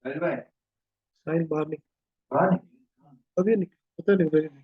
साहिल बाहर निकल, अभी निकल, पता नहीं उधर ही निकल।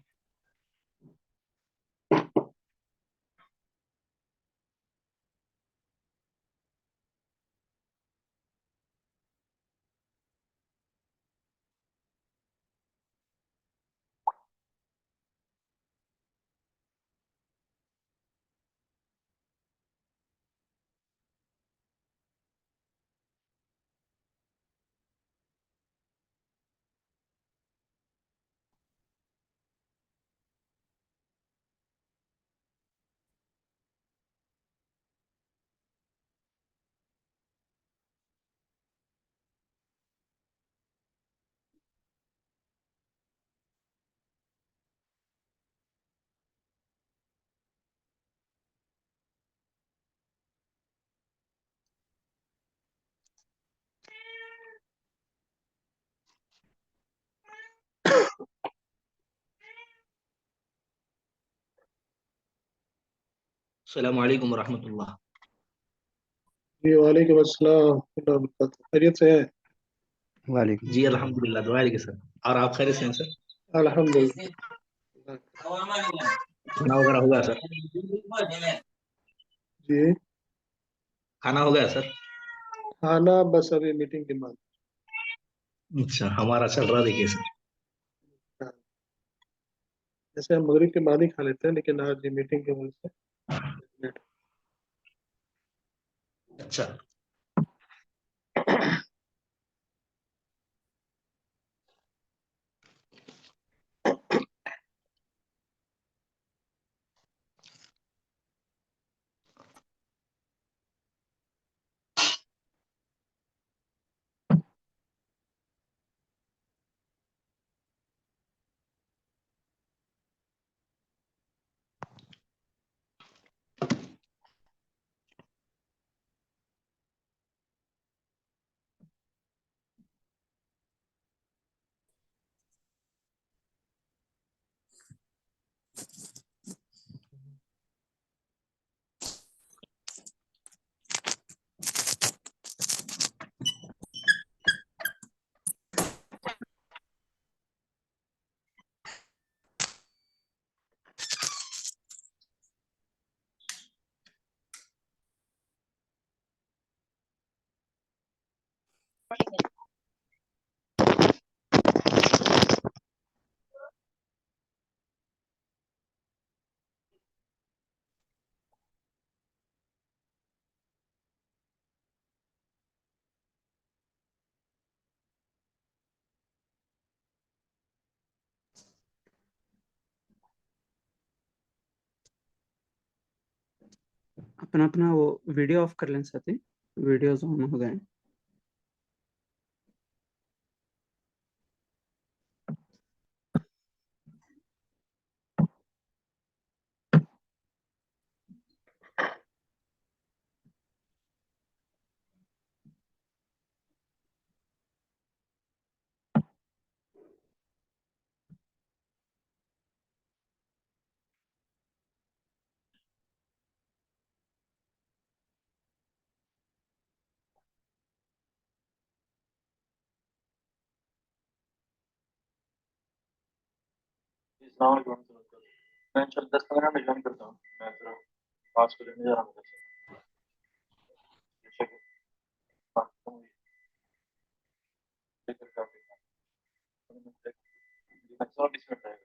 अस्सलाम वालेकुम रहमतुल्लाह। जी वालेकुम अस्सलाम, खैरियत से है? वालेकुम जी अल्हम्दुलिल्लाह, दुआ है सर। और आप खैरियत से हैं सर? अल्हम्दुलिल्लाह। खाना वगैरह हो गया सर? जी खाना हो गया सर? खाना बस अभी मीटिंग के बाद। अच्छा, हमारा चल रहा देखिए सर। हाँ, जैसे हम मगरिब के बाद ही खा लेते हैं, लेकिन आज ये मीटिंग की वजह से लेट। अच्छा। अपना अपना वो वीडियो ऑफ कर लें साथी, वीडियोस ऑन हो गए। मैं चल 10-15 मिनट ज्वाइन करता हूँ। मैं थोड़ा पास को लेने जा रहा हूँ उधर से। बात करूँगी, लेकर के आऊँगी। मैक्सिमम 20 मिनट रहेगा।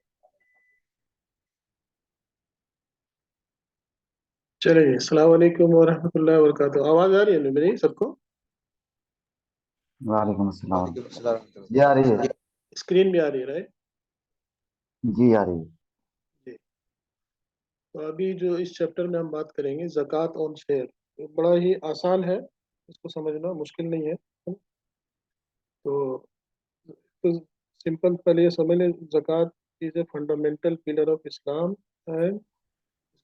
चलिए, अस्सलाम वालेकुम व रहमतुल्लाहि व बरकातहू। आवाज आ रही है ना मेरी सबको? वालेकुम अस्सलाम। जी आ रही है। स्क्रीन भी आ रही है, राइट? जी आ रही है। जी। तो अभी जो इस चैप्टर में हम बात करेंगे, ज़कात ऑन शेयर, तो बड़ा ही आसान है, इसको समझना मुश्किल नहीं है। तो, तो सिंपल पहले ये समझ लें, zakat is a fundamental pillar of Islam and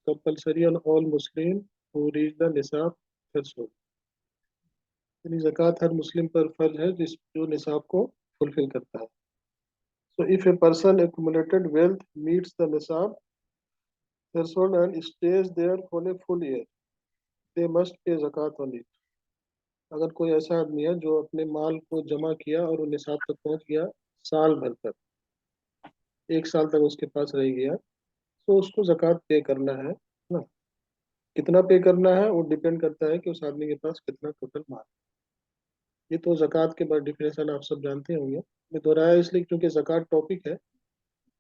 compulsory on all Muslim who reach the nisab threshold. यानी ज़कात हर मुस्लिम पर फर्ज है जिस जो निसाब को फुलफिल करता है। So if a person accumulated wealth meets the nisab threshold and stays there for a full year, they must pay zakat on it. अगर कोई ऐसा आदमी है जो अपने माल को जमा किया और वो निसाब तक पहुंच गया, साल भर तक, 1 साल तक उसके पास रह गया, तो उसको जक़ात पे करना है ना। कितना पे करना है वो डिपेंड करता है कि उस आदमी के पास कितना टोटल माल। ये तो जक़ात के बाद डिफिनेशन आप सब जानते होंगे, मैं दोहराया इसलिए क्योंकि जक़ात टॉपिक है।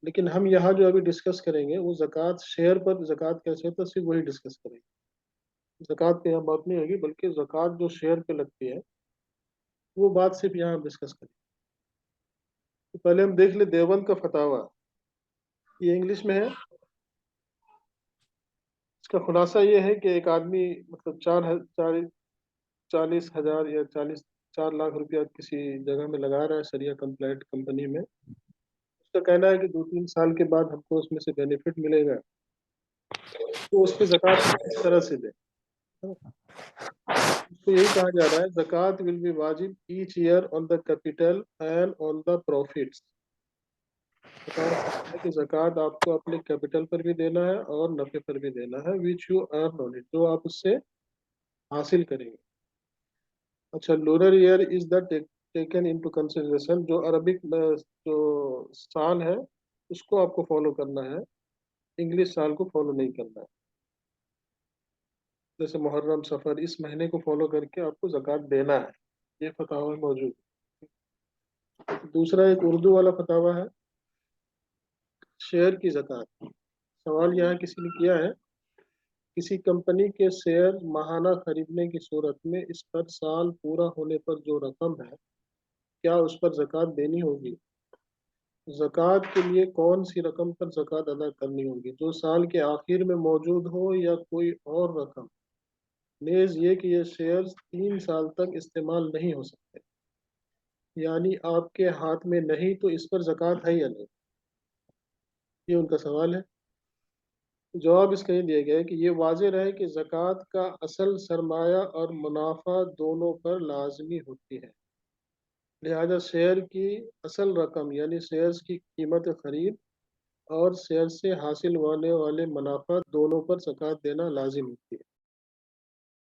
लेकिन हम यहाँ जो अभी डिस्कस करेंगे वो जक़ात शेयर पर जक़ात कैसे होता है, सिर्फ वही डिस्कस करेंगे। जक़ात पे यहाँ बात नहीं होगी, बल्कि जक़ात जो शेयर पे लगती है वो बात सिर्फ यहाँ हम डिस्कस करेंगे। तो पहले हम देख ले देवबंद का फतावा, ये इंग्लिश में है। इसका खुलासा ये है कि एक आदमी मतलब 40,000 या 4 लाख रुपया किसी जगह में लगा रहा है शरिया कंप्लाइंट कंपनी में। उसका कहना है कि 2-3 साल के बाद हमको उसमें से बेनिफिट मिलेगा, तो उस पर जक़ात किस तरह से दें। तो यही कहा जा रहा है, जक़ात विल बी वाजिब each year on the capital and on the profits. है कि जक़ात आपको अपने कैपिटल पर भी देना है और नफे पर भी देना है, which you earn on it, जो आप उससे हासिल करेंगे। अच्छा, lunar year is the taken into consideration, जो अरबिक जो साल है उसको आपको फॉलो करना है, इंग्लिश साल को फॉलो नहीं करना है। जैसे मुहर्रम सफर, इस महीने को फॉलो करके आपको जक़ात देना है, ये फतावा में मौजूद है। दूसरा एक उर्दू वाला फतावा है, शेयर की जक़ात। सवाल यहाँ किसी ने किया है, किसी कंपनी के शेयर माहाना खरीदने की सूरत में इस पर साल पूरा होने पर जो रकम है, क्या उस पर जक़ात देनी होगी? जक़ात के लिए कौन सी रकम पर जक़ात अदा करनी होगी, जो साल के आखिर में मौजूद हो या कोई और रकम? नेज़ ये कि ये शेयर्स 3 साल तक इस्तेमाल नहीं हो सकते, यानी आपके हाथ में नहीं तो इस पर जक़ात है या नहीं, ये उनका सवाल है। जवाब इसका ये दिया गया है कि ये वाज़ेह रहे कि ज़कात का असल सरमाया और मुनाफा दोनों पर लाजमी होती है, लिहाजा शेयर की असल रकम यानी शेयर्स की कीमत खरीद और शेयर से हासिल होने वाले मुनाफा दोनों पर ज़कात देना लाजिम होती है।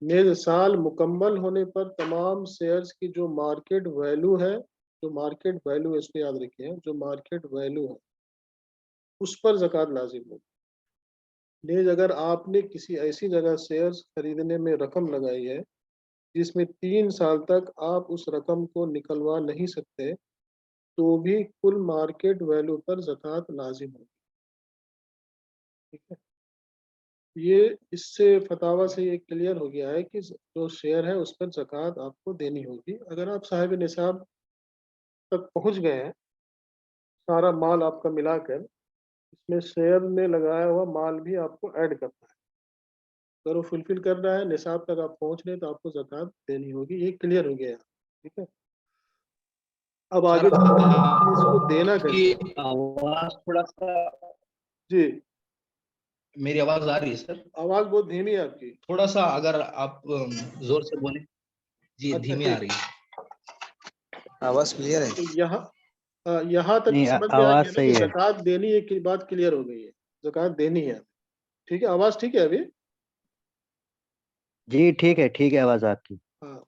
नेज़ साल मुकम्मल होने पर तमाम शेयर्स की जो मार्केट वैल्यू है, जो मार्केट वैल्यू, इसको याद रखिए, जो मार्केट वैल्यू है उस पर ज़कात लाजिम होगी। नेज़ अगर आपने किसी ऐसी जगह शेयर्स खरीदने में रकम लगाई है जिसमें 3 साल तक आप उस रकम को निकलवा नहीं सकते, तो भी कुल मार्केट वैल्यू पर ज़कात लाजिम होगी। ठीक है, ये इससे फतावा से ये क्लियर हो गया है कि जो शेयर है उस पर ज़कात आपको देनी होगी। अगर आप साहिब निसाब तक पहुंच गए हैं, सारा माल आपका मिलाकर, इसमें शेयर में लगाया हुआ माल भी आपको ऐड करना है। अगर वो फुलफिल कर रहा है, निसाब तक आप पहुंच रहे, तो आपको ज़कात देनी होगी। ये क्लियर हो गया। ठीक है, अब सर आगे चलते हैं कि इसको देना कैसे है। आपकी आवाज थोड़ा सा, जी, मेरी आवाज आ रही है सर? आवाज बहुत धीमी है आपकी। थोड़ा सा अगर आप जोर से बोले। जी, अच्छा धीमी आ ठीक, रही है। आवाज क्लियर है? तो यहाँ तक नहीं, समझ में आ आवाज गया ना सही कि है। ज़कात देनी है की बात क्लियर हो गई है, ज़कात देनी है। ठीक है, आवाज ठीक है अभी? जी ठीक है आवाज आपकी। हाँ,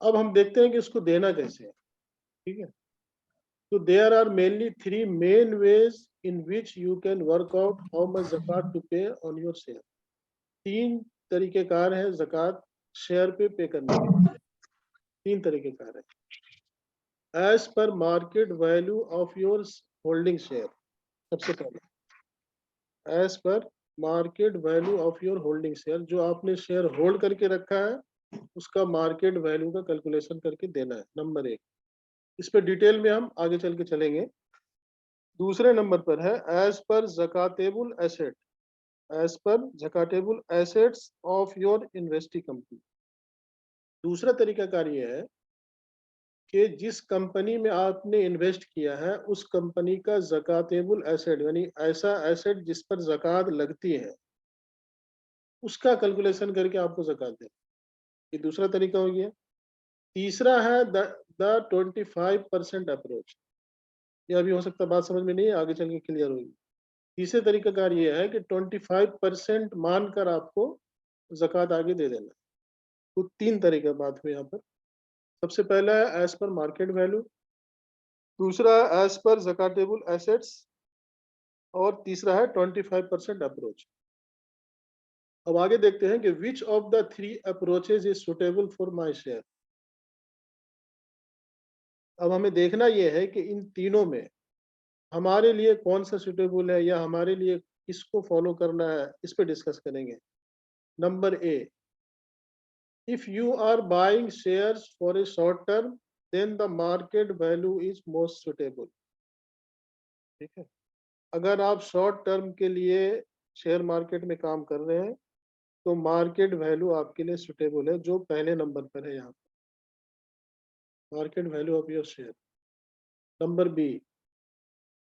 अब हम देखते हैं कि इसको देना कैसे है। ठीक है, तो there are mainly 3 main ways in which you can work out how much zakat to pay on your share. 3 तरीकेकार है ज़कात शेयर पे करने के। 3 तरीकेकार है। As per market value of your holding share, सबसे पहले as per market value of your holding share, जो आपने शेयर होल्ड करके रखा है उसका मार्केट वैल्यू का कैलकुलेशन करके देना है, नंबर 1। इस पर डिटेल में हम आगे चल के चलेंगे। दूसरे नंबर पर है as per ज़कातेबुल asset, as per zakatable assets of your investing company. दूसरा तरीकाकार ये है कि जिस कंपनी में आपने इन्वेस्ट किया है उस कंपनी का ज़कातेबुल एसेट, यानी ऐसा एसेट जिस पर ज़कात लगती है, उसका कैलकुलेशन करके आपको ज़कात दें। ये दूसरा तरीका हो गया। तीसरा है द 25% अप्रोच। ये अभी हो सकता है बात समझ में नहीं है, आगे चल के क्लियर होगी। तीसरे तरीकाकार ये है कि 25% मानकर आपको ज़कात आगे दे देना। तो 3 तरह की बात हुई यहाँ पर। सबसे पहला है एज पर मार्केट वैल्यू, दूसरा है एज पर ज़कातेबल एसेट्स, और तीसरा है 25% अप्रोच। अब आगे देखते हैं कि which of the 3 approaches is suitable for my share. अब हमें देखना यह है कि इन तीनों में हमारे लिए कौन सा सुटेबल है या हमारे लिए किसको फॉलो करना है, इस पे डिस्कस करेंगे। Number A, if you are buying shares for a short term then the market value is most suitable. ठीक है, अगर आप शॉर्ट टर्म के लिए शेयर मार्केट में काम कर रहे हैं तो मार्केट वैल्यू आपके लिए सुटेबल है, जो पहले नंबर पर है यहाँ पर, market value of your share. Number B,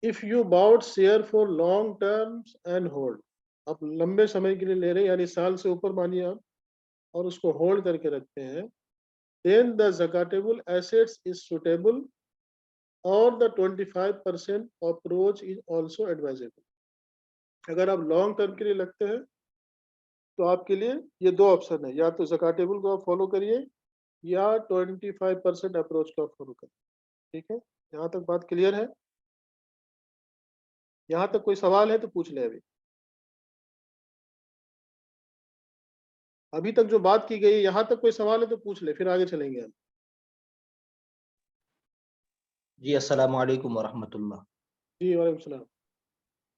if you bought share for long terms and hold, आप लंबे समय के लिए ले रहे हैं, यानी साल से ऊपर मानिए आप, और उसको होल्ड करके रखते हैं, then the zakatable assets is suitable और the 25% approach is also advisable. अगर आप लॉन्ग टर्म के लिए लगते हैं तो आपके लिए ये 2 ऑप्शन है, या तो ज़कातेबल को आप फॉलो करिए या 25% अप्रोच को आप फॉलो करिए। ठीक है, यहाँ तक बात क्लियर है? यहाँ तक कोई सवाल है तो पूछ ले। अभी तक जो बात की गई, यहाँ तक कोई सवाल है तो पूछ ले, फिर आगे चलेंगे हम। जी अस्सलाम वालेकुम वरहमतुल्लाह। जी वालेकुम सलाम।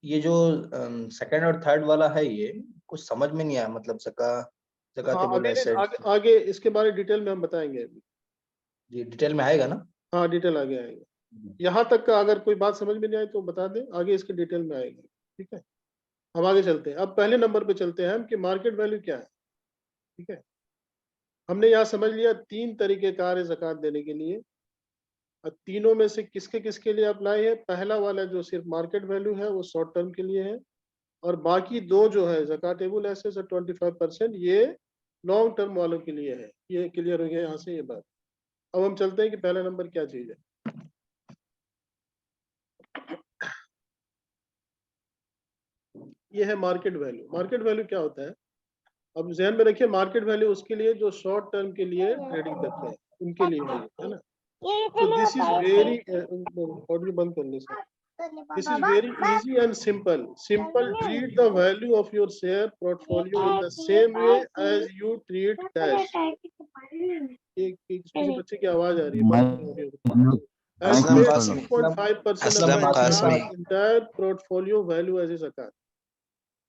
ये जो सेकंड और थर्ड वाला है, ये कुछ समझ में नहीं आया, मतलब हाँ, ज़कातेबल आगे एसेट्स। आगे आगे इसके बारे डिटेल में हम बताएंगे अभी। जी डिटेल में आएगा ना? हाँ, डिटेल आगे आएगा। यहाँ तक का अगर कोई बात समझ में नहीं आए तो बता दें, आगे इसके डिटेल में आएगा। ठीक है, हम आगे चलते हैं। अब पहले नंबर पे चलते हैं हम कि मार्केट वैल्यू क्या है। ठीक है, हमने यहाँ समझ लिया 3 तरीके कार है ज़कात देने के लिए। अब तीनों में से किसके किसके लिए अप्लाई है? पहला वाला जो सिर्फ मार्केट वैल्यू है वो शॉर्ट टर्म के लिए है, और बाकी 2 जो है ज़कातेबल एसेट्स और 25%, ये लॉन्ग टर्म वालों के लिए है। ये क्लियर हो गया यहाँ से ये बात। अब हम चलते हैं कि पहला नंबर क्या चीज है। ये है मार्केट वैल्यू। मार्केट वैल्यू क्या होता है? अब ध्यान में रखिए, मार्केट वैल्यू उसके लिए जो शॉर्ट टर्म के लिए ट्रेडिंग करते हैं, उनके लिए है ना। तो दिस इज वेरी, ऑडियो बंद करने से, this is very easy and simple. Simple, treat the value of your share portfolio in the same way as you treat cash. एक किसी बच्चे की आवाज आ रही है। And pay 2.5% of the entire portfolio value as a zakat।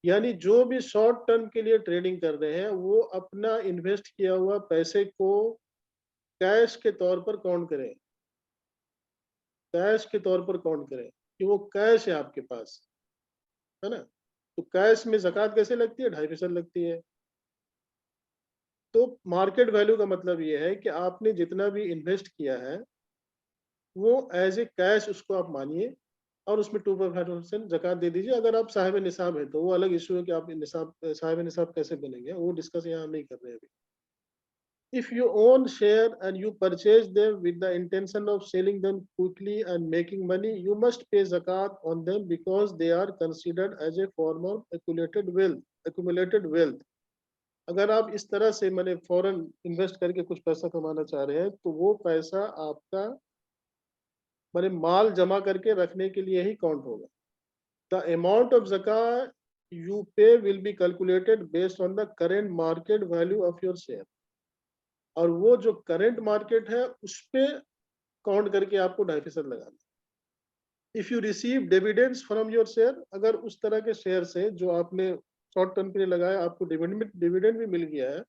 यानी जो भी शॉर्ट टर्म के लिए ट्रेडिंग कर रहे हैं वो अपना इन्वेस्ट किया हुआ पैसे को कैश के तौर पर काउंट करें, कैश के तौर पर काउंट करें कि वो कैश है आपके पास, है ना। तो कैश में ज़कात कैसे लगती है? 2.5% लगती है। तो मार्केट वैल्यू का मतलब ये है कि आपने जितना भी इन्वेस्ट किया है वो एज ए कैश उसको आप मानिए और उसमें 2.5% ज़कात दे दीजिए। अगर आप साहिब निसाब है तो वो अलग इशू है कि आप निसाब, साहिब निसाब कैसे बनेंगे, वो डिस्कस यहाँ नहीं कर रहे हैं अभी। If you own share and you purchase them with the intention of selling them quickly and making money, you must pay zakat on them because they are considered as a form of accumulated wealth। अगर आप इस तरह से मैंने फौरन invest करके कुछ पैसा कमाना चाह रहे हैं तो वो पैसा आपका मैंने माल जमा करके रखने के लिए ही काउंट होगा। The amount of zakat you pay will be calculated based on the current market value of your share। और वो जो करंट मार्केट है उस पे काउंट करके आपको 2.5% लगाना। If you receive dividends from your share, अगर उस तरह के शेयर से जो आपने शॉर्ट टर्म के लिए लगाया आपको डिविडेंड भी मिल गया है,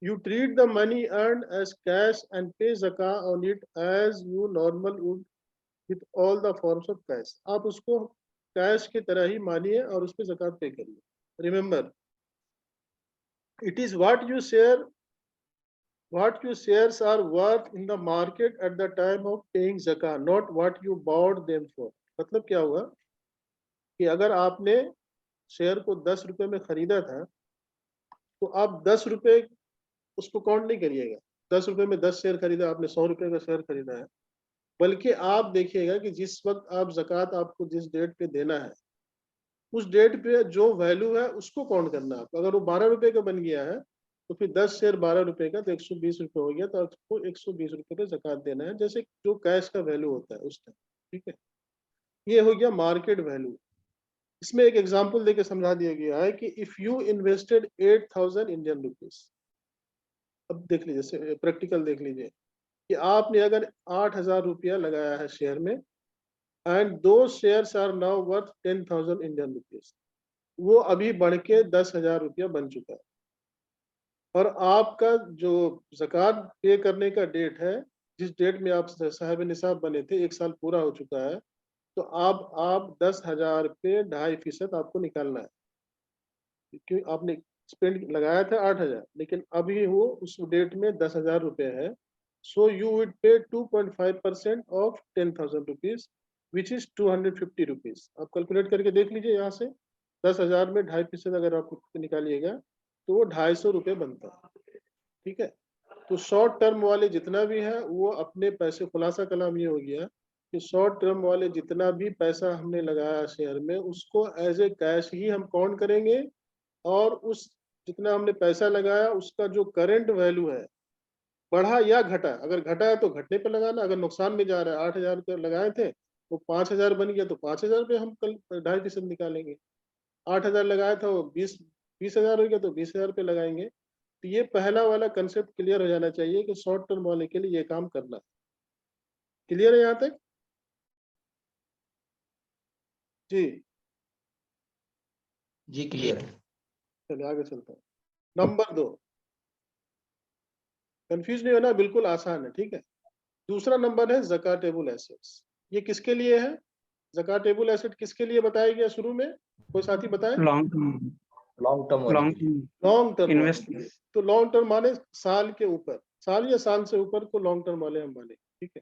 you treat the money earn as cash and pay zakat on it as you normal would with all the forms of cash. आप उसको कैश की तरह ही मानिए और उस पर ज़कात पे करिए। Remember, it is what you share, what your shares are worth in the market at the time of paying zakat, not what you bought them for। मतलब क्या हुआ कि अगर आपने शेयर को 10 रुपए में खरीदा था तो आप 10 रुपए उसको काउंट नहीं करिएगा। 10 रुपए में 10 शेयर खरीदा आपने, 100 रुपए का शेयर खरीदा है, बल्कि आप देखिएगा कि जिस वक्त आप जक़ात आपको जिस डेट पे देना है उस डेट पे जो वैल्यू है उसको काउंट करना है। अगर वो 12 रुपए का बन गया है तो फिर 10 शेयर 12 रुपए का तो 120 रुपए हो गया, तो आपको 120 रुपए पे ज़कात देना है, जैसे जो कैश का वैल्यू होता है उस टाइम। ठीक है, ये हो गया मार्केट वैल्यू। इसमें एक एग्जांपल देके समझा दिया गया है कि if you invested 8000 Indian rupees, अब देख लीजिए, प्रैक्टिकल देख लीजिए कि आपने अगर 8000 रुपया लगाया है शेयर में, एंड दो shares are now worth 10,000 Indian rupees, वो अभी बढ़ के 10,000 रुपया बन चुका है, और आपका जो ज़कात पे करने का डेट है, जिस डेट में आप साहिब निसाब बने थे, 1 साल पूरा हो चुका है, तो आप 10,000 पे 2.5% आपको निकालना है, क्योंकि आपने स्पेंड लगाया था 8,000, लेकिन अभी वो उस डेट में 10,000 रुपये है। सो यू वुड पे 2.5% of 10,000 rupees, which is 250 rupees. आप कैलकुलेट करके देख लीजिए, यहाँ से 10,000 में 2.5% अगर आप निकालिएगा तो वो 250 रुपये बनता है। ठीक है, तो शॉर्ट टर्म वाले जितना भी है वो अपने पैसे, खुलासा कलाम ये हो गया कि शॉर्ट टर्म वाले जितना भी पैसा हमने लगाया शेयर में, उसको एज ए कैश ही हम काउंट करेंगे, और उस जितना हमने पैसा लगाया उसका जो करंट वैल्यू है, बढ़ा या घटा, अगर घटा है तो घटने पर लगाना, अगर नुकसान में जा रहा है, 8,000 रुपये लगाए थे वो 5,000 बन गया तो 5,000 रुपये हम कल 2.5% निकालेंगे। 8,000 लगाया था वो 20,000 हो गया तो 20,000 रुपये लगाएंगे। तो ये पहला वाला कंसेप्ट क्लियर हो जाना चाहिए कि शॉर्ट टर्म वाले के लिए ये काम करना। क्लियर है यहाँ तक? जी जी क्लियर है। चलिए आगे चलते हैं। नंबर 2, कंफ्यूज नहीं होना, बिल्कुल आसान है। ठीक है, दूसरा नंबर है ज़कातेबुल एसेट्स। ये किसके लिए है? ज़कातेबुल एसेट किसके लिए बताया गया शुरू में? कोई साथी बताए? लॉन्ग टर्म, लॉन्ग टर्म वाले लॉन्ग के लिए। Term long term investment. तो लॉन्ग टर्म माने साल के ऊपर, साल या साल से ऊपर को लॉन्ग टर्म वाले हम माने। ठीक है,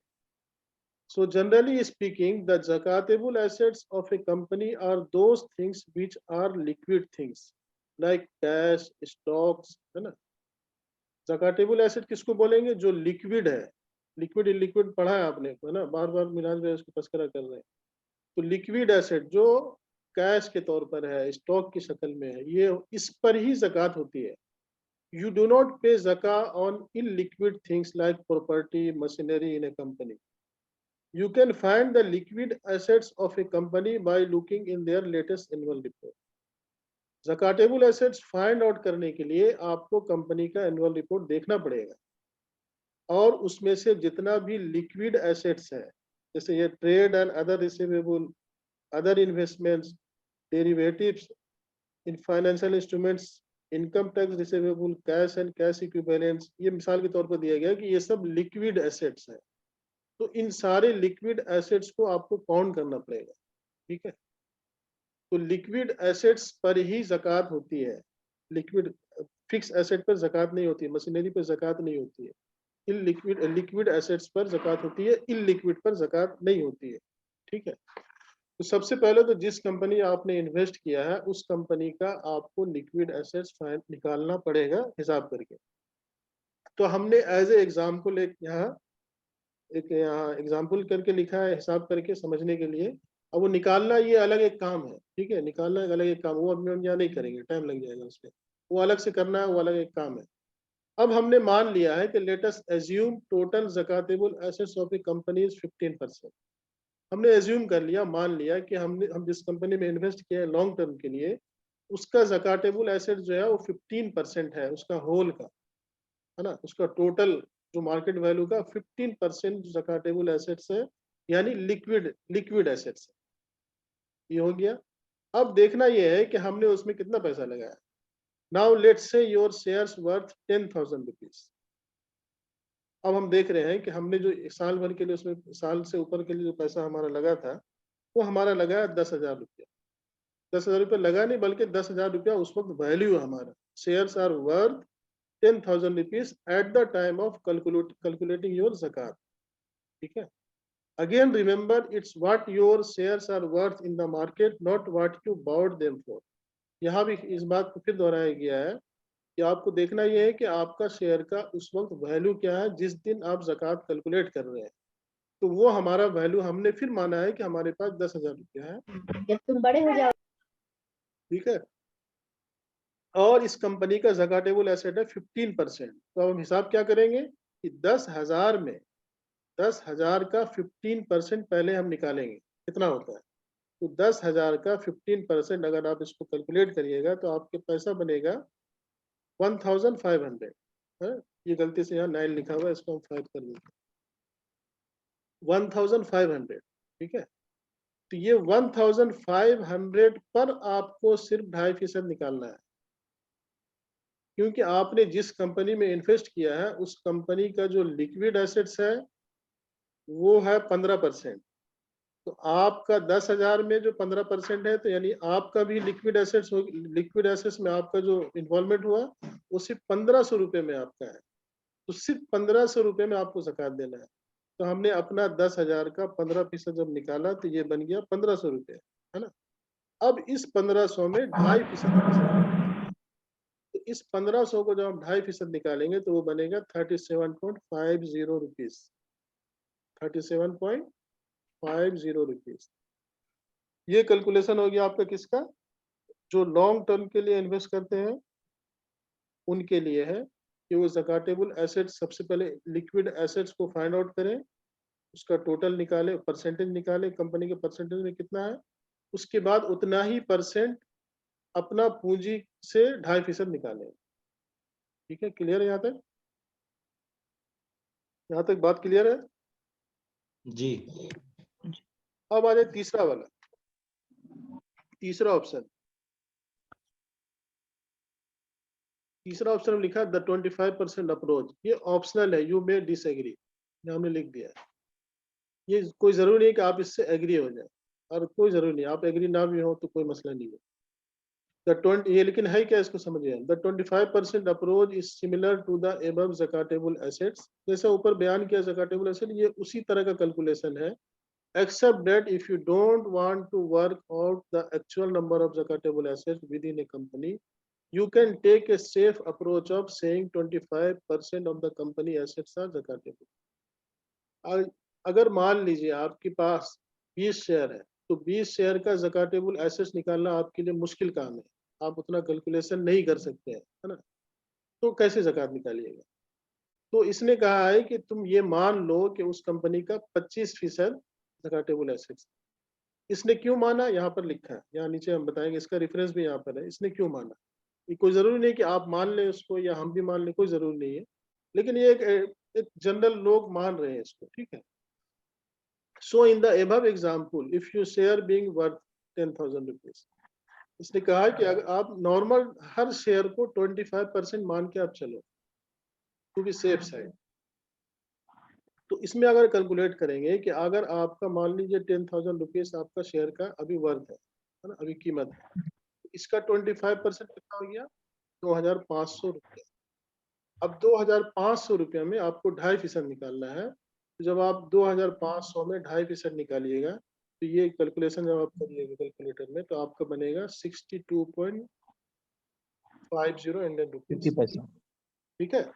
so generally speaking the zakatable assets of a company are those things which are liquid things like cash, stocks, है ना। zakatable asset किसको बोलेंगे? जो लिक्विड है। लिक्विड इलिक्विड पढ़ा है आपने, है ना, बार बार मिलाज में इसको तस्करा कर रहे हैं। तो लिक्विड एसेट जो कैश के तौर पर है, स्टॉक की शक्ल में है, ये इस पर ही ज़कात होती है। You do not pay zakah on illiquid things like property, machinery in a company. You can find the liquid assets of a company by looking in their latest annual report. Zakatable assets find out करने के लिए आपको company का annual report देखना पड़ेगा, और उसमें से जितना भी लिक्विड एसेट्स है, जैसे ये trade and other receivable, other investments, derivatives in financial instruments, income tax receivable, cash and cash equivalents, ये मिसाल के तौर पर दिया गया कि ये सब लिक्विड एसेट्स है। तो इन सारे लिक्विड एसेट्स को आपको काउंट करना पड़ेगा। ठीक है, तो लिक्विड एसेट्स पर ही ज़कात होती है। लिक्विड फिक्स एसेट पर ज़कात नहीं होती है, मशीनरी पर ज़कात नहीं होती है। लिक्विड एसेट्स पर ज़कात होती है, इलिक्विड पर ज़कात नहीं होती है। ठीक है, तो सबसे पहले तो जिस कंपनी आपने इन्वेस्ट किया है उस कंपनी का आपको लिक्विड एसेट्स निकालना पड़ेगा हिसाब करके। तो हमने एज ए एग्जाम्पल एक यहाँ एग्जाम्पल करके लिखा है, हिसाब करके समझने के लिए। अब वो निकालना ये अलग एक काम है। ठीक है, निकालना एक अलग एक काम, वो अभी हम यहाँ नहीं करेंगे, टाइम लग जाएगा उसमें, वो अलग से करना है, वो अलग एक काम है। अब हमने मान लिया है कि let us assume total zakatable assets of a company is 15%। हमने एज्यूम कर लिया, मान लिया कि हम जिस कंपनी में इन्वेस्ट किया है लॉन्ग टर्म के लिए, उसका ज़कातेबुल एसेट जो है वो 15% है उसका होल का, है ना। उसका टोटल जो मार्केट वैल्यू का 15% ज़कातेबुल एसेट्स है, यानी लिक्विड एसेट्स है। ये हो गया। अब देखना ये है कि हमने उसमें कितना पैसा लगाया। Now let's say your shares worth 10,000 rupees. अब हम देख रहे हैं कि हमने जो साल भर के लिए, उसमें साल से ऊपर के लिए जो पैसा हमारा लगा था, वो हमारा लगा 10,000 रुपया। 10,000 रुपया लगा नहीं, बल्कि 10,000 रुपया उस वक्त वैल्यू है हमारा। Shares are worth 10,000 rupees at the time of calculating your zakat. ठीक है, again remember it's what your shares are worth in the market, not what you bought them for. यहाँ भी इस बात को फिर दोहराया गया है कि आपको देखना यह है कि आपका शेयर का उस वक्त वैल्यू क्या है जिस दिन आप ज़कात कैलकुलेट कर रहे हैं। तो वो हमारा वैल्यू हमने फिर माना है कि हमारे पास 10,000 रुपया है। जब तुम बड़े हो जाओ। ठीक है, और इस कंपनी का ज़कातेबल एसेट है 15%। तो अब हम हिसाब क्या करेंगे कि 10,000 में 10,000 का 15% पहले हम निकालेंगे, कितना होता है। तो 10,000 का 15% अगर आप इसको कैलकुलेट करिएगा तो आपके पैसा बनेगा 1,500 है। ये गलती से यहाँ 9 लिखा हुआ है, इसको हम 5 कर देंगे, 1,500, ठीक है। तो ये 1,500 पर आपको सिर्फ 2.5% निकालना है, क्योंकि आपने जिस कंपनी में इन्वेस्ट किया है उस कंपनी का जो लिक्विड एसेट्स है वो है 15%। तो आपका 10,000 में जो 15% है, तो यानी आपका भी लिक्विड एसेट्स में आपका जो इन्वॉल्वमेंट हुआ वो सिर्फ 1,500 रुपये में आपका है। तो सिर्फ 1,500 रुपये में आपको ज़कात देना है। तो हमने अपना 10,000 का 15% जब निकाला तो ये बन गया 1,500 रुपये, है ना। अब इस 1,500 में 2.5%, तो इस 1,500 को जब हम 2.5% निकालेंगे तो वो बनेगा 37.50 रुपीज, 37.50 रुपीज। ये कैलकुलेशन हो गया आपका किसका, जो लॉन्ग टर्म के लिए इन्वेस्ट करते हैं उनके लिए है कि वो ज़कातेबल एसेट्स, सबसे पहले लिक्विड एसेट्स को फाइंड आउट करें, उसका टोटल निकाले, परसेंटेज निकाले, कंपनी के परसेंटेज में कितना है, उसके बाद उतना ही परसेंट अपना पूंजी से 2.5% निकालें। ठीक है, क्लियर है यहाँ तक? यहाँ तक बात क्लियर है जी। अब आ जाए तीसरा वाला, तीसरा ऑप्शन। तीसरा ऑप्शन लिखा द 25% अप्रोच। ये ऑप्शनल है, यू मे डिसएग्री, हमने लिख दिया है। ये कोई जरूरी नहीं कि आप इससे एग्री हो जाए, और कोई जरूरी नहीं, आप एग्री ना भी हो तो कोई मसला नहीं है। ये लेकिन है क्या, इसको समझिए। The 25% approach is similar to the above zakatable assets. जैसे ऊपर बयान किया ज़कातेबल एसेट, ये उसी तरह का कैलकुलेशन है, except that if you don't want to work out the actual number of zakatable assets within a company, you can take a safe approach of saying 25% of the company assets are zakatable. अगर मान लीजिए आपके पास 20 share है, तो 20 share का zakatable assets निकालना आपके लिए मुश्किल काम है, आप उतना कैलकुलेशन नहीं कर सकते हैं, है ना। तो कैसे ज़कात निकालिएगा। तो इसने कहा है कि तुम ये मान लो कि उस कंपनी का 25% ज़कातेबल एसेट्स। इसने क्यों माना, यहाँ पर लिखा है, यहाँ नीचे हम बताएंगे, इसका रेफरेंस भी यहाँ पर है। इसने क्यों माना, ये कोई जरूरी नहीं कि आप मान लें उसको या हम भी मान लें, कोई जरूरी नहीं है, लेकिन ये एक जनरल लोग मान रहे हैं इसको, ठीक है। So in the above example if you share being worth 10,000 rupees, इसने कहा कि अगर आप नॉर्मल हर शेयर को 25% मान के आप चलो, टू बी सेफ साइड। तो इसमें अगर कैलकुलेट करेंगे कि अगर आपका मान लीजिए 10,000 रुपीज आपका शेयर का अभी वर्थ है ना, अभी कीमत है, तो इसका 25% कितना हो गया, 2,500 रुपये। अब 2,500 रुपये में आपको 2.5% निकालना है। तो जब आप 2,500 में 2.5% निकालिएगा तो ये कैलकुलेशन जब आप करिएगा कैलकुलेटर में तो आपका बनेगा 62.50 इंडियन रुपीज, ठीक है।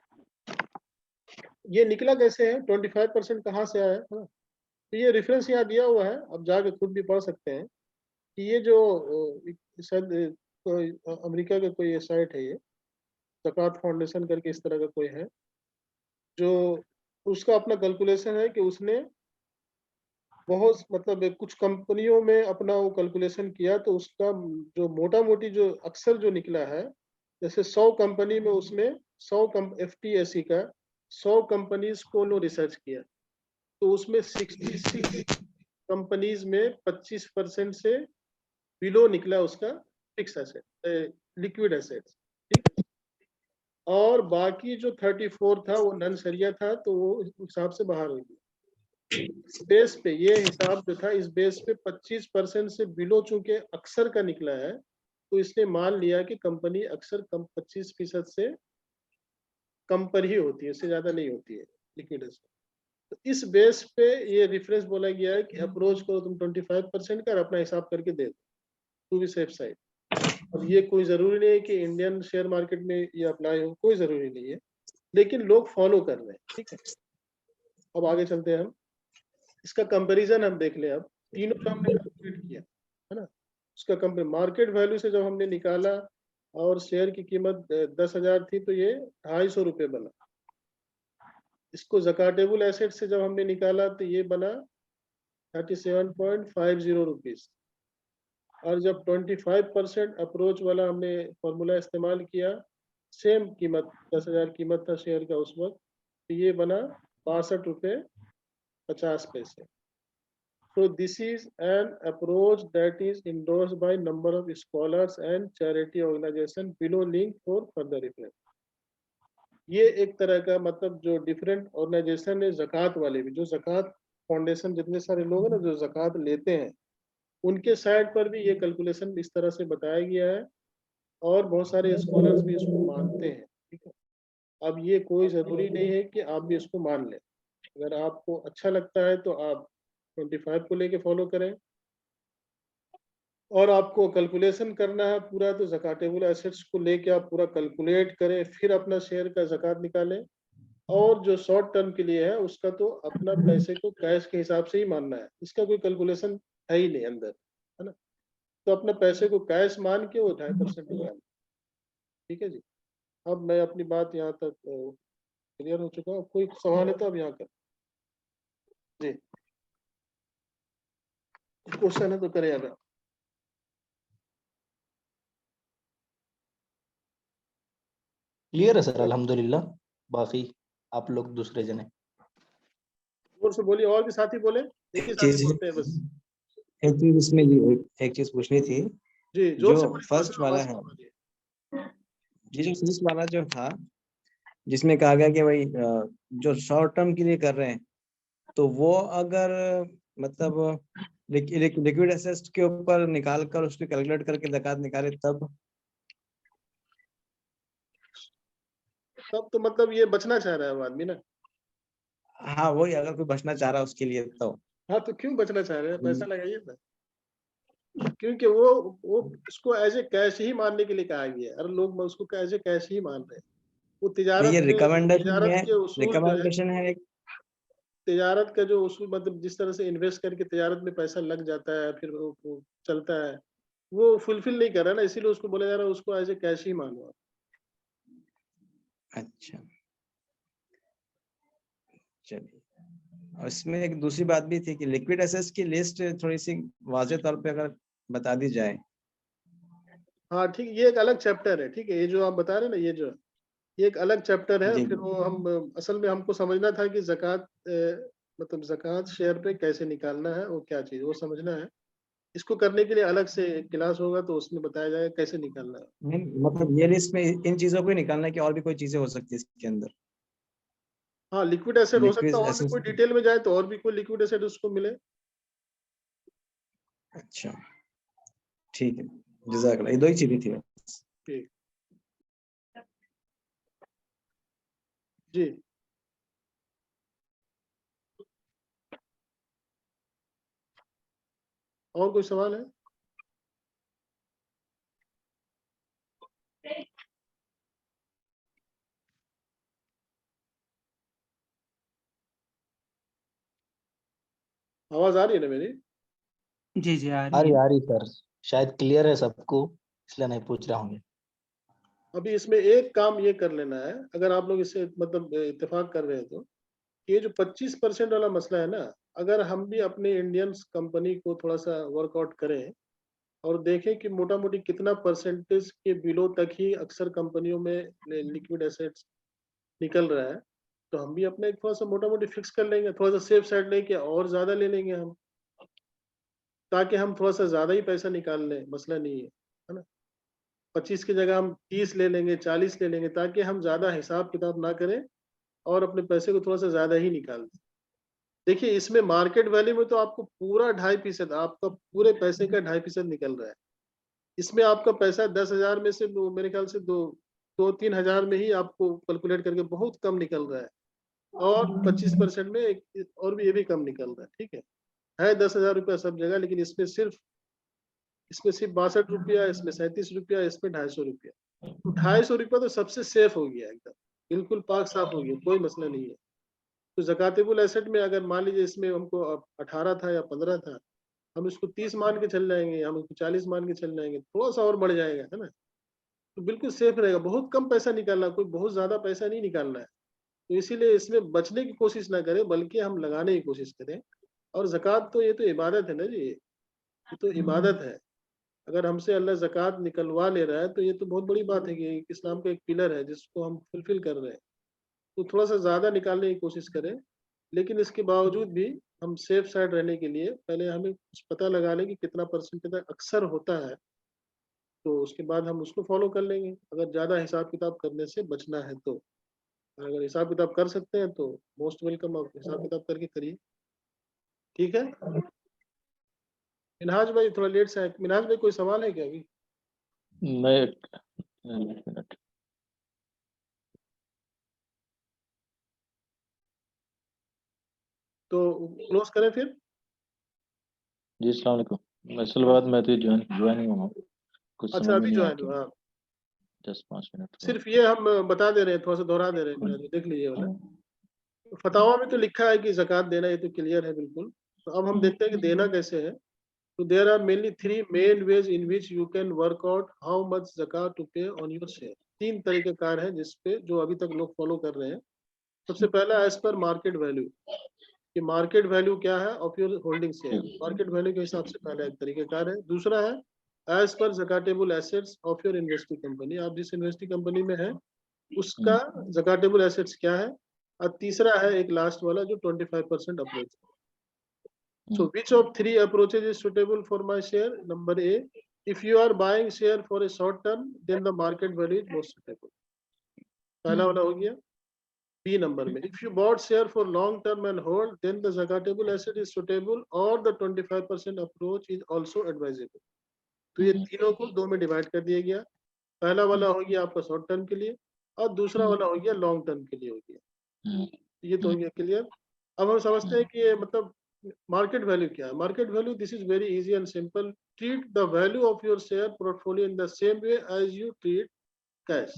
ये निकला कैसे है, 25% कहाँ से आया है ना। तो ये रेफरेंस यहाँ दिया हुआ है, अब जाके खुद भी पढ़ सकते हैं कि ये जो शायद अमेरिका का कोई साइट है, ये ज़कात फाउंडेशन करके इस तरह का कोई है, जो उसका अपना कैलकुलेशन है कि उसने बहुत मतलब कुछ कंपनियों में अपना वो कैलकुलेशन किया, तो उसका जो मोटा मोटी जो अक्सर जो निकला है, जैसे 100 कंपनी में उसने 100 FTSE का 100 कंपनीज को लो रिसर्च किया, तो उसमें 66 कंपनीज में 25% से बिलो निकला उसका फिक्स एसेट, लिक्विड एसेट्स, ठीक। और बाकी जो 34 था वो नन सरिया था, तो वो इस हिसाब से बाहर हो गया। इस बेस पे ये हिसाब जो था, इस बेस पे 25% से बिलो चूंकि अक्सर का निकला है, तो इसने मान लिया कि कंपनी अक्सर कम 25% से कम पर ही होती है, इससे ज्यादा नहीं होती है लिक्विड एसेट। तो इस बेस पे ये रेफरेंस बोला गया है कि अप्रोच करो तुम 25% का, अपना हिसाब करके दे दो, टू बी सेफ साइड। अब ये कोई जरूरी नहीं है कि इंडियन शेयर मार्केट में ये अप्लाई हो, कोई जरूरी नहीं है, लेकिन लोग फॉलो कर रहे हैं, ठीक है। अब आगे चलते हैं हम, इसका कंपैरिजन हम देख लें। अब तीनों का हमने कैलकुलेट किया है ना, उसका कंपेयर मार्केट वैल्यू से जब हमने निकाला और शेयर की कीमत 10,000 थी, तो ये 250 रुपये बना। इसको ज़कातेबुल एसेट से जब हमने निकाला तो ये बना 37.50 रुपीज़। और जब 25% अप्रोच वाला हमने फॉर्मूला इस्तेमाल किया, सेम कीमत 10,000 कीमत था शेयर का उस वक्त, तो ये बना 62 रुपये 50 पैसे। So this is an approach that is endorsed by number of scholars and charity organization below link for further reference. ये एक तरह का मतलब जो डिफरेंट ऑर्गेनाइजेशन है ज़कात वाले भी, जो ज़कात फाउंडेशन जितने सारे लोग हैं ना जो ज़कात लेते हैं, उनके साइड पर भी ये कैलकुलेशन इस तरह से बताया गया है और बहुत सारे स्कॉलर्स भी इसको मानते हैं। ठीक है, अब ये कोई ज़रूरी नहीं है कि आप भी इसको मान लें। अगर आपको अच्छा लगता है तो आप 25 को लेके फॉलो करें, और आपको कैलकुलेशन करना है पूरा तो ज़कातेबुल एसेट्स को लेके आप पूरा कैलकुलेट करें, फिर अपना शेयर का ज़कात निकालें। और जो शॉर्ट टर्म के लिए है उसका तो अपना पैसे को कैश के हिसाब से ही मानना है, इसका कोई कैलकुलेशन है ही नहीं अंदर, है ना। तो अपने पैसे को कैश मान के वो 2.5% निकालें। ठीक है जी, अब मैं अपनी बात यहाँ तक क्लियर हो चुका हूँ। कोई सवाल है तो अब यहाँ कर जी, क्वेश्चन है तो करें अगर। क्लियर है सर, अल्हम्दुलिल्लाह। बाकी आप लोग दूसरे जने जोर से बोलिए, और भी साथी बोले, एक ही साथी बोलते हैं बस। एक चीज इसमें एक चीज पूछनी थी। जी जोर से जो बोलिए, फर्स्ट वाला है, आवाज कम ये जो फर्स्ट वाला जो था जिसमें कहा गया कि भाई जो शॉर्ट टर्म के लिए कर रहे हैं, तो वो अगर मतलब लिक्विड एसेट्स के ऊपर निकाल कर उसको कैलकुलेट करके ज़कात निकाले तब तब तो मतलब ये बचना चाह रहा है वो आदमी ना। हाँ वही, अगर कोई बचना चाह रहा है उसके लिए तो हाँ तो क्यों बचना चाह रहे हैं, पैसा लगाइए ना। क्योंकि वो उसको एज ए कैश ही मानने के लिए कहा गया है, और लोग उसको एज ए कैश ही मान रहे हैं। वो ये रिकमेंडेशन तिजारत है, के उसूल जो है, रिकमेंडेशन है एक। तिजारत का जो उसूल मतलब जिस तरह से इन्वेस्ट करके तिजारत में पैसा लग जाता है फिर वो चलता है, वो फुलफिल नहीं कर रहा ना, इसीलिए उसको बोला जा रहा है उसको एज ए कैश ही मानो आप। अच्छा चलिए, और इसमें एक दूसरी बात भी थी कि लिक्विड एसेट्स की लिस्ट थोड़ी सी वाज़ेह तौर पे अगर बता दी जाए। हाँ ठीक, ये एक अलग चैप्टर है। ठीक है, ये जो आप बता रहे हैं ना, ये एक अलग चैप्टर है। जी फिर वो हम असल में हमको समझना था कि ज़कात मतलब ज़कात शेयर पे कैसे निकालना है, वो क्या चीज़ वो समझना है। इसको करने के लिए अलग से क्लास होगा तो उसमें बताया जाएगा कैसे निकालना है। नहीं, मतलब ये लिस्ट में इन चीजों को ही निकालना है कि और भी कोई चीजें हो सकती है इसके अंदर? हाँ लिक्विड एसेट हो सकता लिक्विड है, और भी एसेट्स। कोई डिटेल में जाए तो और भी कोई लिक्विड एसेट उसको मिले। अच्छा ठीक है, जज़ाकल्लाह, ये दो ही चीजें थी। ठीक जी, और कोई सवाल है? आवाज आ रही है ना मेरी? जी जी आ रही है। आ रही सर, शायद क्लियर है सबको, इसलिए नहीं पूछ रहा हूँ। अभी इसमें एक काम ये कर लेना है, अगर आप लोग इससे मतलब इत्तेफाक कर रहे हैं तो ये जो 25% वाला मसला है ना, अगर हम भी अपने इंडियन कंपनी को थोड़ा सा वर्कआउट करें और देखें कि मोटा मोटी कितना परसेंटेज के बिलो तक ही अक्सर कंपनियों में लिक्विड एसेट्स निकल रहा है, तो हम भी अपना एक थोड़ा सा मोटा मोटी फिक्स कर लेंगे, थोड़ा सा सेफ साइड लेके और ज्यादा ले लेंगे हम, ताकि हम थोड़ा सा ज्यादा ही पैसा निकाल लें, मसला नहीं है ना। 25 की जगह हम 30 ले लेंगे, 40 ले लेंगे, ताकि हम ज्यादा हिसाब किताब ना करें और अपने पैसे को थोड़ा सा ज्यादा ही निकाल दें। देखिए इसमें मार्केट वैल्यू में तो आपको पूरा 2.5%, आपका पूरे पैसे का 2.5% निकल रहा है। इसमें आपका पैसा 10,000 में से मेरे ख्याल से 2-3 हजार में ही आपको कैलकुलेट करके बहुत कम निकल रहा है, और 25% में और भी ये भी कम निकल रहा है। ठीक है 10,000 रुपया सब जगह, लेकिन इसमें सिर्फ 62 रुपया, इसमें 37 रुपया, इसमें 250 रुपया। तो 250 रुपया तो सबसे सेफ हो गया, एकदम बिल्कुल पाक साफ हो गया, कोई मसला नहीं है। तो ज़कातेबुल एसेट में अगर मान लीजिए इसमें हमको 18 था या 15 था, हम इसको 30 मान के चल जाएंगे, हम इसको 40 मान के चल जाएंगे, थोड़ा सा और बढ़ जाएगा, है ना। तो बिल्कुल सेफ रहेगा। बहुत कम पैसा निकालना, कोई बहुत ज्यादा पैसा नहीं निकालना है। तो इसीलिए इसमें बचने की कोशिश ना करें, बल्कि हम लगाने की कोशिश करें। और ज़कात तो ये तो इबादत है ना जी, ये तो इबादत है। अगर हमसे अल्लाह ज़कात निकलवा ले रहा है तो ये तो बहुत बड़ी बात है कि इस्लाम का एक पिलर है जिसको हम फुलफिल कर रहे हैं। तो थोड़ा सा ज़्यादा निकालने की कोशिश करें, लेकिन इसके बावजूद भी हम सेफ साइड रहने के लिए पहले हमें कुछ पता लगा लें कि कितना परसेंटेज अक्सर होता है, तो उसके बाद हम उसको फॉलो कर लेंगे, अगर ज़्यादा हिसाब किताब करने से बचना है तो। अगर हिसाब किताब कर सकते हैं तो मोस्ट वेलकम, आप हिसाब किताब करके करिए। ठीक है मिनहाज भाई, थोड़ा लेट से आए। मिनहाज भाई कोई सवाल है क्या अभी? मैं एक मिनट। तो क्लोज करें फिर। जी अस्सलाम वालेकुम। असल बात मैं तो ज्वाइन हुआ हूँ, कुछ अच्छा समझ में अभी नहीं जो है आती। हाँ, 10-5 मिनट हुआ। सिर्फ ये हम बता दे रहे हैं, थोड़ा सा दोहरा दे रहे हैं। मिनहाज भाई देख लीजिए वाला फतावा में तो लिखा है कि ज़कात देना, ये तो क्लियर है बिल्कुल। तो अब हम देखते हैं कि देना कैसे है। तो there are mainly 3 main ways in which you can work out how much zakat to pay on your share. 3 तरीक़ेकार हैं जिस पे जो अभी तक लोग फॉलो कर रहे हैं। सबसे पहला एज पर मार्केट वैल्यू, कि मार्केट वैल्यू क्या है of your holding share, market value के हिसाब से पहला एक तरीक़ेकार है। दूसरा है as per zakatable assets of your investing company, आप जिस इन्वेस्टिंग कंपनी में है उसका ज़कातेबल एसेट्स क्या है। और तीसरा है एक लास्ट वाला जो 25% approach. So which of 3 approaches is suitable for my share? Number A, if you are buying share for a short term, then the market value is most suitable. पहला वाला हो गया। B नंबर में, if you bought share for long term and hold, then the zakatable asset is suitable or the 25% approach is also advisable. तो ये तीनों को 2 में डिवाइड कर दिया गया। पहला वाला हो गया आपका शॉर्ट टर्म के लिए और दूसरा वाला हो गया लॉन्ग टर्म के लिए हो गया। ये तो हो गया क्लियर। अब हम समझते हैं कि ये मतलब मार्केट वैल्यू क्या है। Market value, this is very easy and simple. Treat the value of your share portfolio in the same way as you treat cash.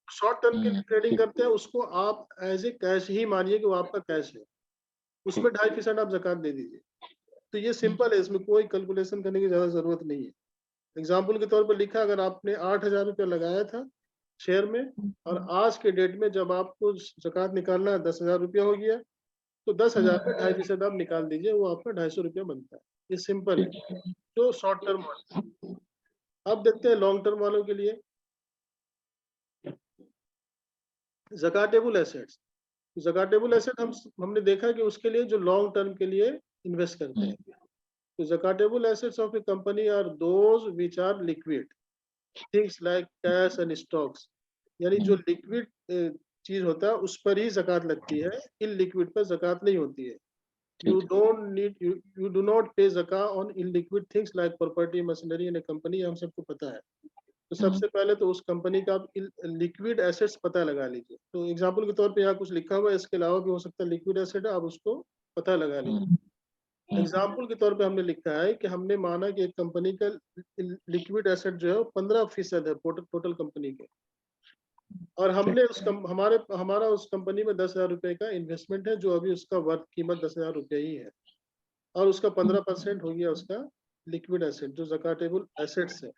Short term के लिए ट्रेडिंग करते हैं उसको आप एज ए कैश ही मानिए कि वो आपका कैश है, उसमें 2.5% आप ज़कात दे दीजिए। तो ये सिंपल है, इसमें कोई कैलकुलेशन करने की ज़्यादा ज़रूरत नहीं है। एग्जाम्पल के तौर पर लिखा, अगर आपने 8,000 रुपया लगाया था शेयर में और आज के डेट में जब आपको ज़कात निकालना 10,000 रुपया हो गया, तो 10,000 पे 2.5% आप निकाल दीजिए, वो आपका 250 रुपया बनता है। ये सिंपल है जो शॉर्ट टर्म वाले। अब देखते हैं लॉन्ग टर्म वालों के लिए ज़कातेबल एसेट्स। ज़कातेबल एसेट हमने देखा कि उसके लिए जो लॉन्ग टर्म के लिए इन्वेस्ट करते हैं। तो zakatable assets of a company are those which are liquid things like cash and stocks, यानी जो लिक्विड चीज होता है उस पर ही ज़कात लगती है, इनलिक्विड पर ज़कात नहीं होती है। You do not pay zakah on illiquid things like property, machinery in a company, हम सबको पता है। तो सबसे पहले तो उस कंपनी का आप लिक्विड एसेट्स पता लगा लीजिए। तो एग्जांपल के तौर पे यहाँ कुछ लिखा हुआ है, इसके अलावा भी हो सकता है लिक्विड एसेट है, आप उसको पता लगा लीजिए। एग्जाम्पल के तौर पे हमने लिखा है कि हमने माना कि एक कंपनी का लिक्विड एसेट जो है 15% है टोटल कंपनी के, और हमने हमारा उस कंपनी में 10,000 रुपए का इन्वेस्टमेंट है, जो अभी उसका वर्थ कीमत 10,000 रुपये ही है, और उसका 15% हो गया उसका लिक्विड एसेट जो ज़कातेबल एसेट्स है।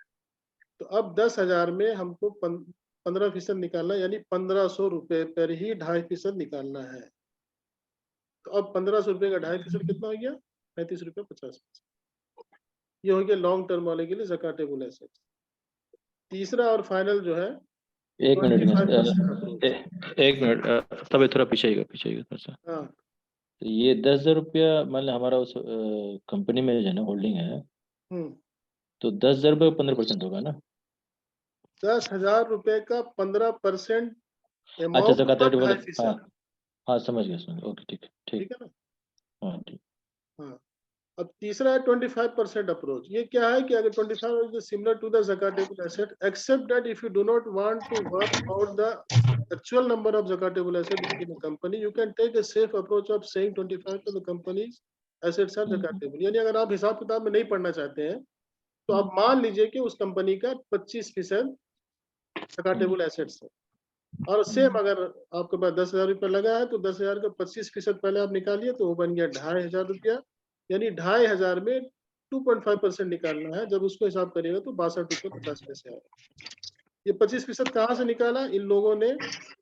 तो अब 10,000 में हमको 15% निकालना, यानी 1,500 रुपये पर ही 2.5% निकालना है। तो अब 1,500 रुपये का 2.5% कितना हो गया? 35 रुपये 50 पैसे। ये हो गया लॉन्ग टर्म वाले के लिए ज़कातेबल एसेट्स। तीसरा और फाइनल जो है एक मिनट 25% अप्रोच। एक मिनट तब थोड़ा पीछे थोड़ा सा। हाँ तो ये 10,000 रुपया मतलब हमारा उस कंपनी में जो है ना होल्डिंग है, तो 10,000 रुपये 15% होगा ना? 10,000 रुपए का 15% अच्छा अमाउंट ज़कात पर बोले, 2.5%। हाँ समझ गया। ओके ठीक ठीक है ना? हाँ ठीक। हाँ। अब तीसरा है 25% अप्रोच। ये क्या है कि अगर 25 is similar to the zakatable asset, except that if you do not want to work out the actual number of zakatable asset in a company, you can take a safe approach of saying 25 to the company's assets are zakatable। यानी अगर आप हिसाब किताब में नहीं पढ़ना चाहते हैं तो आप मान लीजिए कि उस कंपनी का 25% zakatable assets है, और सेम अगर आपके पास 10,000 रुपया लगा है तो 10,000 का 25% पहले आप निकालिए, तो वो बन गया 2,500 रुपया, यानी 2,500 में 2.5% निकालना है। जब उसको हिसाब करिएगा तो 62 रुपये 50 पैसे आएगा। ये 25% कहाँ से निकाला? इन लोगों ने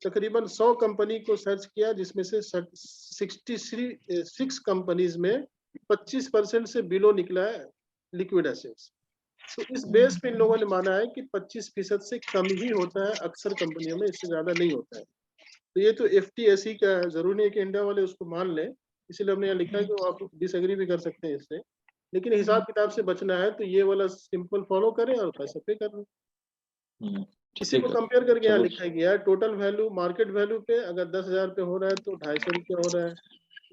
तकरीबन 100 कंपनी को सर्च किया, जिसमें से 66 कंपनीज में 25% से बिलो निकला है लिक्विड एसेट्स। तो इस बेस पे इन लोगों ने माना है कि 25% से कम ही होता है अक्सर कंपनियों में, इससे ज्यादा नहीं होता है। तो ये तो FTSE का है, जरूरी नहीं है कि इंडिया वाले उसको मान लें, इसलिए हमने यहाँ लिखा है कि आप डिसएग्री भी कर सकते हैं इससे, लेकिन हिसाब किताब से बचना है तो ये वाला सिंपल फॉलो करें और पैसा पे कर लें। इसी को कंपेयर करके यहाँ लिखा गया है, टोटल वैल्यू मार्केट वैल्यू पे अगर 10,000 पे हो रहा है तो 250 रुपया हो रहा है।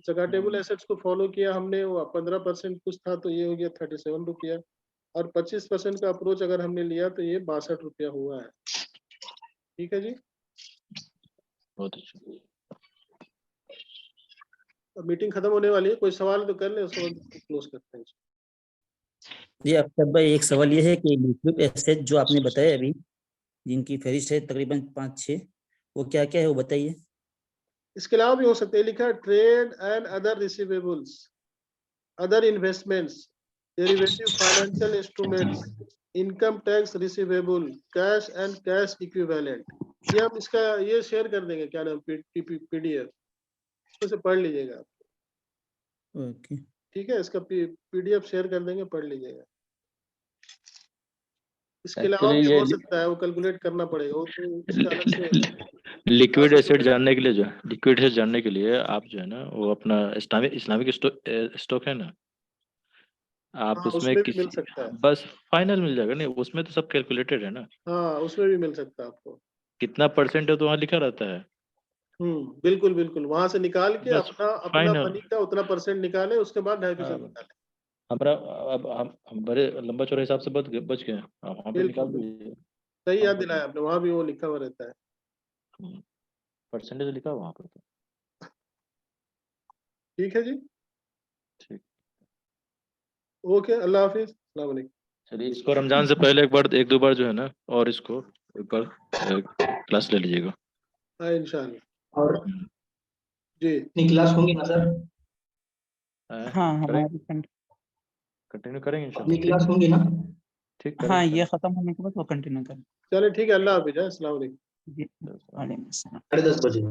जगाटेबल एसेट्स को फॉलो किया हमने, वो 15% कुछ था तो ये हो गया 37 रुपया, और 25% का अप्रोच अगर हमने लिया तो ये 62 रुपया हुआ है। ठीक है जी, बहुत अच्छा। मीटिंग खत्म होने वाली है, कोई सवाल तो कर ले, उसके बाद क्लोज करते हैं। जी अफ्ताब भाई, एक सवाल ये है कि लिक्विड एसेट जो आपने बताया अभी, जिनकी फहरिस्त है तकरीबन 5-6, वो क्या क्या है वो बताइए। इसके अलावा भी हो सकते हैं, लिखा है trade and other receivables, other investments, derivative financial instruments, income tax receivable, cash and cash equivalent. ये हम इसका ये शेयर कर देंगे, क्या नाम, PDF, उससे पढ़ लीजिएगा। ओके ठीक है, इसका PDF शेयर कर देंगे, पढ़ लीजिएगा। इसके अलावा भी हो सकता है, वो कैलकुलेट करना पड़ेगा, वो तो इसका अलग से। लिक्विड एसेट जानने के लिए जो लिक्विड एसेट जानने के लिए आप जो है ना वो अपना इस्लामिक स्टॉक है ना, आप हाँ, उसमें भी किसी मिल सकता है। बस फाइनल मिल जाएगा। नहीं, उसमें तो सब कैलकुलेटेड है ना। हाँ, उसमें भी मिल सकता है आपको, कितना परसेंट है तो वहाँ लिखा रहता है। बिल्कुल बिल्कुल, वहां से निकाल के बस अपना फाइनल। मनी का उतना परसेंट निकाले, उसके बाद 2.5% निकाले। हमारा अब हम बड़े लंबा चौड़ा हिसाब से बच गए, वहाँ पे निकाल बिल्कुल, दीजिए। सही याद दिलाया आपने, वहां भी वो लिखा हुआ रहता है। परसेंटेज लिखा वहाँ पर तो। ठीक है जी, ठीक, ओके, अल्लाह हाफिज, अस्सलाम वालेकुम। चलिए इसको रमजान से पहले एक दो बार जो है ना, और इसको एक बार क्लास ले लीजिएगा। हाँ, इंशाल्लाह। और जी, क्लास होंगी ना सर? हाँ हमारी कंटिन्यू करेंगे अपनी इंशाल्लाह। क्लास होंगी ना? ठीक, हाँ ये खत्म होने के बाद वो कंटिन्यू करें। चलिए ठीक है, अल्लाह हाफिज, अस्सलाम वालेकुम। जी वालेकुम अस्सलाम। 10:30 बजे।